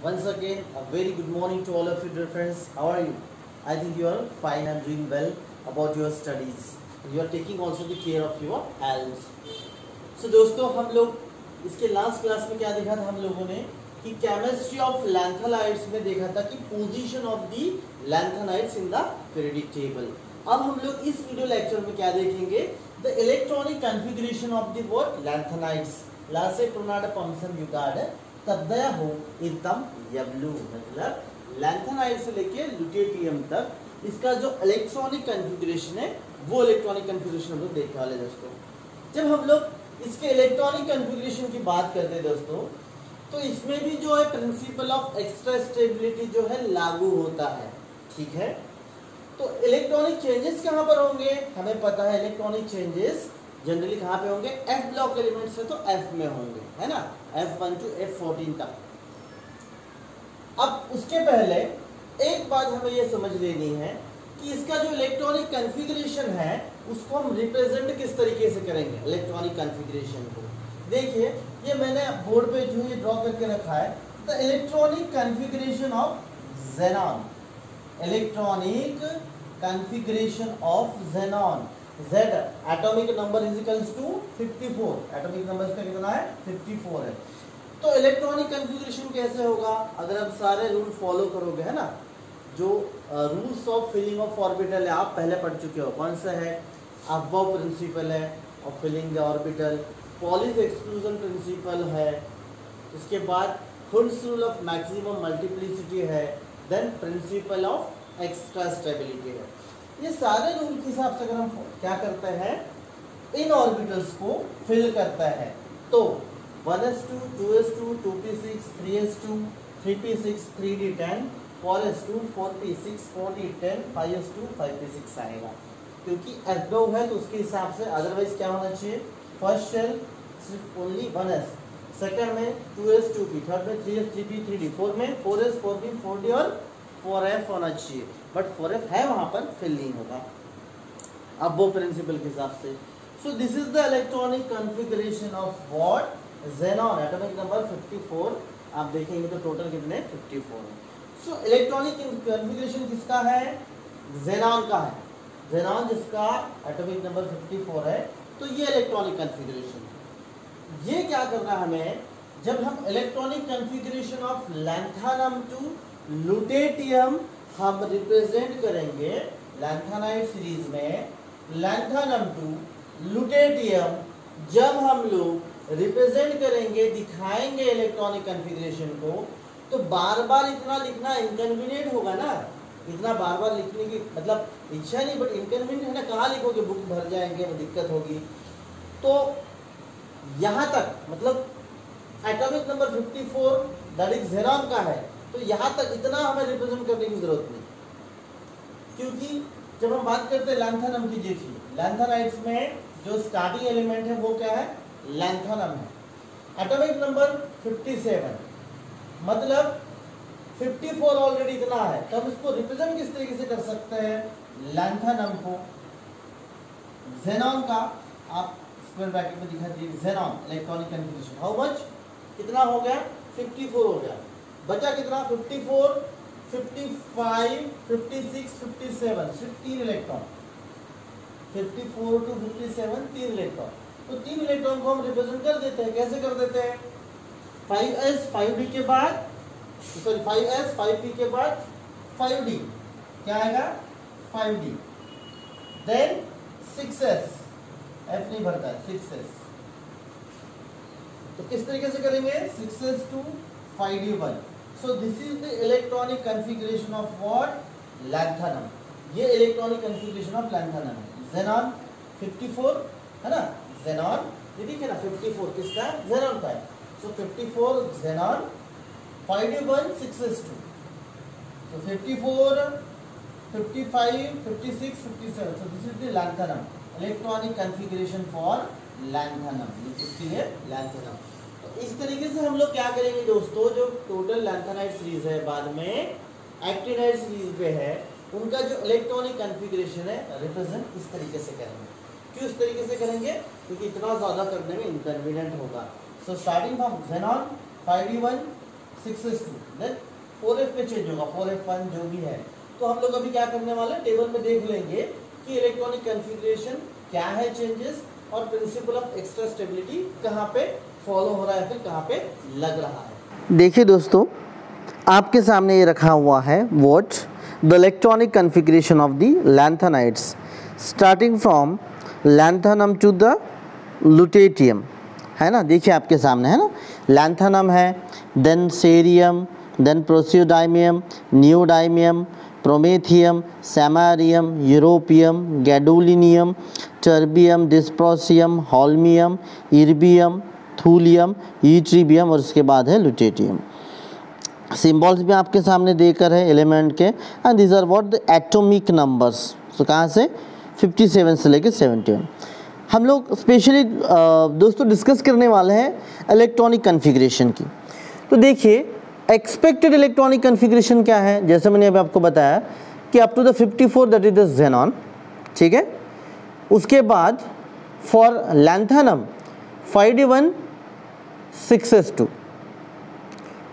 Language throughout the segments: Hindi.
Once again, a very good morning to all of you dear friends. How are you? I think you are fine and doing well about your studies. You are taking also the care of your health. So दोस्तों हम लोग इसके लास्ट क्लास में क्या देखा था हम लोगों ने कि केमिस्ट्री ऑफ लैंथेनाइड्स में देखा था कि position of the lanthanides in the periodic table. अब हम लोग इस वीडियो लेक्चर में क्या देखेंगे, the electronic configuration of the word lanthanides लासे टोनाड पंक्शन युगाड तद्दया हो एकदम यबलू, मतलब लैंथेनाइड से लेके ल्यूटेटियम तक इसका जो इलेक्ट्रॉनिक कॉन्फ़िगरेशन है वो इलेक्ट्रॉनिक कॉन्फ़िगरेशन हम लोग देखने वाले दोस्तों। जब हम लोग इसके इलेक्ट्रॉनिक कॉन्फ़िगरेशन की बात करते हैं दोस्तों, तो इसमें भी जो है प्रिंसिपल ऑफ एक्स्ट्रा स्टेबिलिटी जो है लागू होता है, ठीक है। तो इलेक्ट्रॉनिक चेंजेस कहाँ पर होंगे, हमें पता है इलेक्ट्रॉनिक चेंजेस जनरली कहाँ पे होंगे, एफ ब्लॉक एलिमेंट्स है तो एफ में होंगे, है ना, F1 to F14 तक। अब उसके पहले एक बात हमें यह समझ लेनी है कि इसका जो इलेक्ट्रॉनिक कॉन्फ़िगरेशन है उसको हम रिप्रेजेंट किस तरीके से करेंगे। इलेक्ट्रॉनिक कॉन्फ़िगरेशन को देखिए, ये मैंने बोर्ड पे जो ये ड्रॉ करके रखा है, the electronic configuration of xenon, electronic configuration of xenon. Z atomic number is equals to 54, atomic number इसका कितना है 54 है। तो इलेक्ट्रॉनिक कॉन्फ़िगरेशन कैसे होगा, अगर आप सारे रूल फॉलो करोगे, है ना, जो rules of filling of orbital है आप पहले पढ़ चुके हो, कौन सा है, अबव प्रिंसिपल है of filling the orbital, Pauli's exclusion principle है, उसके बाद Hund's rule of maximum multiplicity है, then principle of extra stability है। ये सारे रूल के हिसाब से अगर हम क्या करते हैं, इन ऑर्बिटल्स को फिल करता है, तो 1s2 2s2 2p6 3s2 3p6 3d10 4s2 4p6 4d10 5s2 5p6 आएगा, क्योंकि एफ है तो उसके हिसाब से। अदरवाइज क्या होना चाहिए, फर्स्ट शेल सिर्फ ओनली 1s, सेकंड में 2s 2p, थर्ड में 3s 3p 3d, फोर्थ में 4s 4p 4d और 4f होना चाहिए, बट 4f है वहां पर फिल नहीं होगा अब वो प्रिंसिपल के हिसाब से। So this is the electronic configuration of what, xenon, atomic number 54। आप देखेंगे तो टोटल कितने 54 है। सो इलेक्ट्रॉनिक कॉन्फ़िगरेशन किसका है, ज़ेनॉन का है, ज़ेनॉन जिसका एटॉमिक नंबर 54 है, तो ये इलेक्ट्रॉनिक कॉन्फ़िगरेशन। ये क्या करना है हमें, जब हम electronic configuration of lanthanum to lutetium हम रिप्रेजेंट करेंगे लैंथेनाइड सीरीज में, लैंथेनम टू ल्यूटेटियम जब हम लोग रिप्रेजेंट करेंगे, दिखाएंगे इलेक्ट्रॉनिक कॉन्फ़िगरेशन को, तो बार बार इतना लिखना इनकन्वीनियंट होगा ना, इतना बार बार लिखने की मतलब इच्छा नहीं, बट इनकन्वीनियंट है ना, कहाँ लिखोगे, बुक भर जाएंगे, दिक्कत होगी। तो यहाँ तक मतलब atomic number 54 that is xenon का है, तो यहाँ तक इतना हमें रिप्रेजेंट करने की जरूरत नहीं, क्योंकि जब हम बात करते हैं लैंथेनम की, देखिए लैंथेनाइड्स में जो स्टार्टिंग एलिमेंट है वो क्या है, लैंथेनम है, एटॉमिक नंबर 57, मतलब 54 ऑलरेडी इतना है, तब इसको रिप्रेजेंट किस तरीके से कर सकते हैं, लैंथेनम को, ज़ेनॉन का आप स्क्वायर ब्रैकेट में दिखा दीजिए, xenon electronic configuration how much, कितना हो गया 54 हो गया, बचा कितना 54 55 56 57, सिर्फ 3 इलेक्ट्रॉन, 54 to 57 3 इलेक्ट्रॉन, तो 3 इलेक्ट्रॉन को हम रिप्रेजेंट कर देते हैं। कैसे कर देते हैं, 5s 5d के बाद, सॉरी 5s 5p के बाद 5d, क्या आएगा 5d, देन 6s, f नहीं भरता है 6s, तो किस तरीके से करेंगे, 6s to 5d1। So this is the electronic configuration of what, lanthanum। ये इलेक्ट्रॉनिक कॉन्फ़िगरेशन ऑफ लैंथेनम है। ज़ेनॉन 54 है ना, ज़ेनॉन ये देखिए ना 54 किसका है, ज़ेनॉन का है। सो 54 xenon, 5d1 6s2, so 54 55 56 57, so this is the lanthanum, electronic configuration for lanthanum, इसके लिए lanthanum। इस तरीके से हम लोग क्या करेंगे दोस्तों, जो टोटल लैंथेनाइड सीरीज है, बाद में एक्टिनाइड सीरीज पे है, उनका जो इलेक्ट्रॉनिक कॉन्फ़िगरेशन है रिप्रेजेंट इस तरीके से करेंगे। क्यों इस तरीके से करेंगे, क्योंकि इतना ज़्यादा करने में इनकन्वीनियंट होगा। So starting from xenon 5d1 6s2, then 4f में चेंज होगा 4f1 जो भी है। तो हम लोग अभी क्या करने वाले हैं, टेबल में देख लेंगे कि इलेक्ट्रॉनिक कॉन्फ़िगरेशन क्या है चेंजेस, और प्रिंसिपल ऑफ एक्स्ट्रा स्टेबिलिटी कहाँ पे फॉलो हो रहा है, फिर कहाँ पे लग रहा है। देखिए दोस्तों, आपके सामने ये रखा हुआ है what the electronic configuration of the lanthanides starting from lanthanum to the lutetium, है ना। देखिए आपके सामने है ना, लैंथेनम है, then cerium, then praseodymium, neodymium, promethium, samarium, europium, gadolinium, terbium, dysprosium, holmium, erbium, thulium, ytterbium और उसके बाद है लुटेटियम। सिंबल्स भी आपके सामने देकर है एलिमेंट के, and these are what the atomic numbers. So कहाँ से 57 से लेकर 71 हम लोग स्पेशली दोस्तों डिस्कस करने वाले हैं इलेक्ट्रॉनिक कॉन्फ़िगरेशन की। तो देखिए एक्सपेक्टेड इलेक्ट्रॉनिक कॉन्फ़िगरेशन क्या है, जैसे मैंने अभी आपको बताया कि up to the 54 that is the xenon, ठीक है। उसके बाद for lanthanum 5d1 6s2,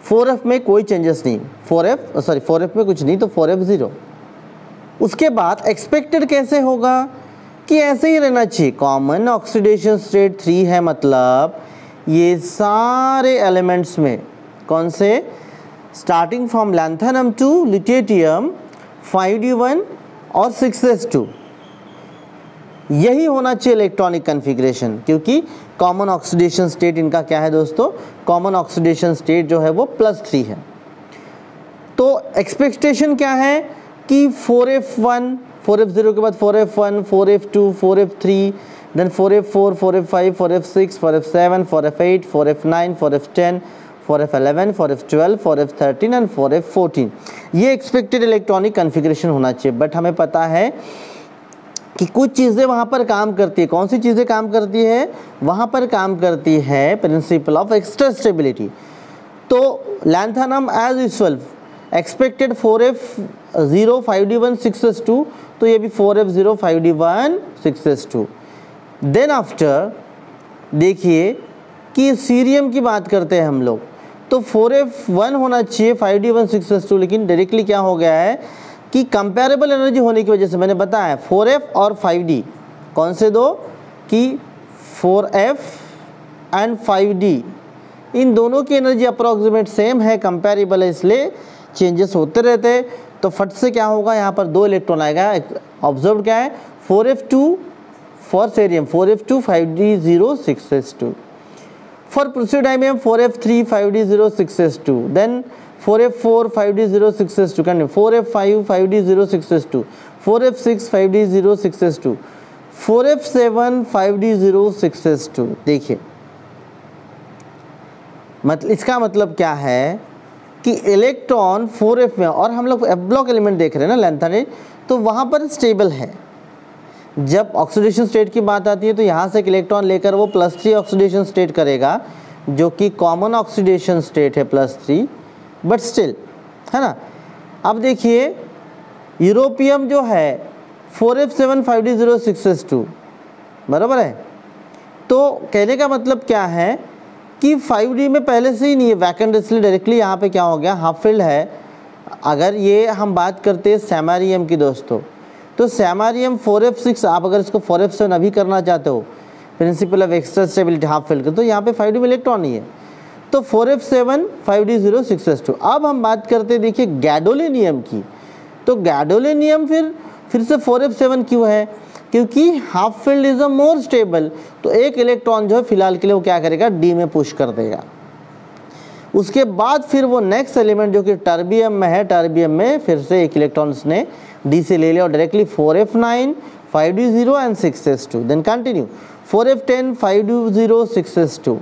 4f में कोई चेंजेस नहीं, 4f में कुछ नहीं, तो 4f 0। उसके बाद एक्सपेक्टेड कैसे होगा कि ऐसे ही रहना चाहिए, कॉमन ऑक्सीडेशन स्टेट 3 है, मतलब ये सारे एलिमेंट्स में कौन से, starting from lanthanum to lutetium 5d1 और 6s2, यही होना चाहिए इलेक्ट्रॉनिक कॉन्फ़िगरेशन, क्योंकि कॉमन ऑक्सीडेशन स्टेट इनका क्या है दोस्तों, कॉमन ऑक्सीडेशन स्टेट जो है वो +3 है। तो एक्सपेक्टेशन क्या है कि 4f1, 4f0 के बाद 4f1, 4f2, 4f3, then 4f4, 4f5, 4f6, 4f7, 4f8, 4f9, 4f10, 4f11, 4f12, 4f13 and 4f14, ये एक्सपेक्टेड इलेक्ट्रॉनिक कॉन्फ़िगरेशन होना चाहिए। बट हमें पता है कि कुछ चीज़ें वहाँ पर काम करती है। कौन सी चीज़ें काम करती है, वहाँ पर काम करती है प्रिंसिपल ऑफ एक्स्ट्रा स्टेबिलिटी। तो lanthanum as usual expected 4f0 5d1 6s2, तो ये भी 4f0 5d1 6s2। Then after देखिए कि सीरियम की बात करते हैं हम लोग, तो 4f1 होना चाहिए 5d1 6s2, लेकिन डायरेक्टली क्या हो गया है कि कंपेरेबल एनर्जी होने की वजह से मैंने बताया 4f और 5d, कौन से दो, कि 4f एंड 5d, इन दोनों की एनर्जी अप्रॉक्सीमेट सेम है, कंपेरेबल है, इसलिए चेंजेस होते रहते हैं। तो फट से क्या होगा, यहाँ पर 2 इलेक्ट्रॉन आएगा। ऑब्जर्व क्या है, 4f2 for cerium 4f2 5d0 6s2, for praseodymium 4f3 5d0 6s2, then 4f4 5d0 6s2, continue 4f5 5d0 6s2, 4f6 5d0 6s2, 4f7 5d0 6s2। देखिए मतलब इसका मतलब क्या है कि इलेक्ट्रॉन 4f में, और हम लोग f ब्लॉक एलिमेंट देख रहे हैं ना लैंथेनाइड, तो वहाँ पर स्टेबल है। जब ऑक्सीडेशन स्टेट की बात आती है तो यहाँ से एक इलेक्ट्रॉन लेकर वो +3 ऑक्सीडेशन स्टेट करेगा, जो कि कॉमन ऑक्सीडेशन स्टेट है +3, बट स्टिल, है ना। अब देखिए यूरोपियम जो है 4f7 5d0 6s2, बराबर है। तो कहने का मतलब क्या है कि 5d में पहले से ही नहीं है वैकेंट, इसलिए डायरेक्टली यहाँ पे क्या हो गया, हाफ फिल्ड है। अगर ये हम बात करते हैं सैमारियम की दोस्तों, तो सैमारियम 4f6, आप अगर इसको 4f7 अभी करना चाहते हो principal of extra stability half filled, तो यहाँ पे 5d में इलेक्ट्रॉन नहीं है, तो 4f7 5d0 6s2। अब हम बात करते हैं देखिए गैडोलिनियम की, तो गैडोलिनियम फिर से 4f7 क्यों है, क्योंकि half field is a more stable, तो एक इलेक्ट्रॉन जो है फिलहाल के लिए वो क्या करेगा, डी में पुश कर देगा। उसके बाद फिर वो नेक्स्ट एलिमेंट जो कि टर्बियम में है, टर्बियम में फिर से एक इलेक्ट्रॉन उसने डी से ले लिया और directly 4f9 5d0 and 6s2, then continue 4f10 5d0 6s2,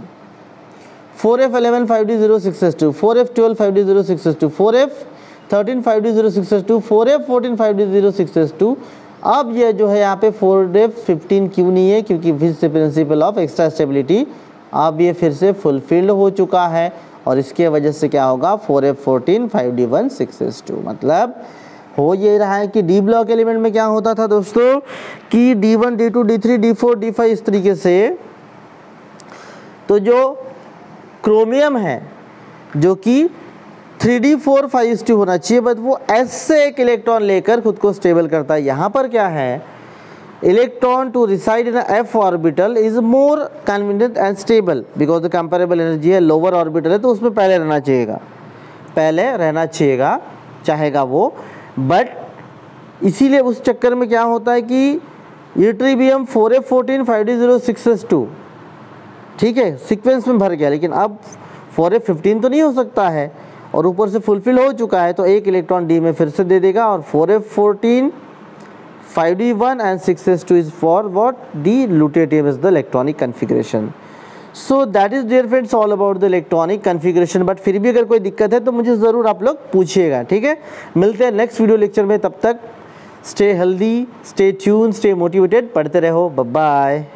4f11 5d0 6s2, 4f12 5d0 6s2, 4f13 5d0 6s2, 4f14 5d0 6s2। अब ये जो है यहाँ पे 4f15 क्यों नहीं है, क्योंकि फिर से प्रिंसिपल ऑफ एक्स्ट्रा स्टेबिलिटी अब ये फिर से फुलफिल्ड हो चुका है, और इसके वजह से क्या होगा 4f14 5d1 6s2। मतलब हो ये रहा है कि डी ब्लॉक एलिमेंट में क्या होता था दोस्तों कि d1 d2 d3 d4 d5 इस तरीके से। तो जो क्रोमियम है जो कि 3d4 5s2 होना चाहिए, बट वो s से एक इलेक्ट्रॉन लेकर खुद को स्टेबल करता है। यहाँ पर क्या है, electron to reside in f orbital is more convenient and stable because the comparable energy है, लोअर ऑर्बिटल है, तो उसमें पहले रहना चाहेगा वो। बट इसीलिए उस चक्कर में क्या होता है कि यूट्रिबियम 4f14 5d0 6s2, ठीक है, सीक्वेंस में भर गया, लेकिन अब 4f15 तो नहीं हो सकता है और ऊपर से फुलफिल हो चुका है, तो एक इलेक्ट्रॉन डी में फिर से दे देगा और 4f14 5d1 and 6s2 is for what? D lutetium is the electronic configuration. So that is dear friends all about the electronic configuration. But फिर भी अगर कोई दिक्कत है तो मुझे ज़रूर आप लोग पूछिएगा, ठीक है। मिलते हैं नेक्स्ट वीडियो लेक्चर में, तब तक stay healthy, stay tune, stay motivated, पढ़ते रहो, बाय बाय।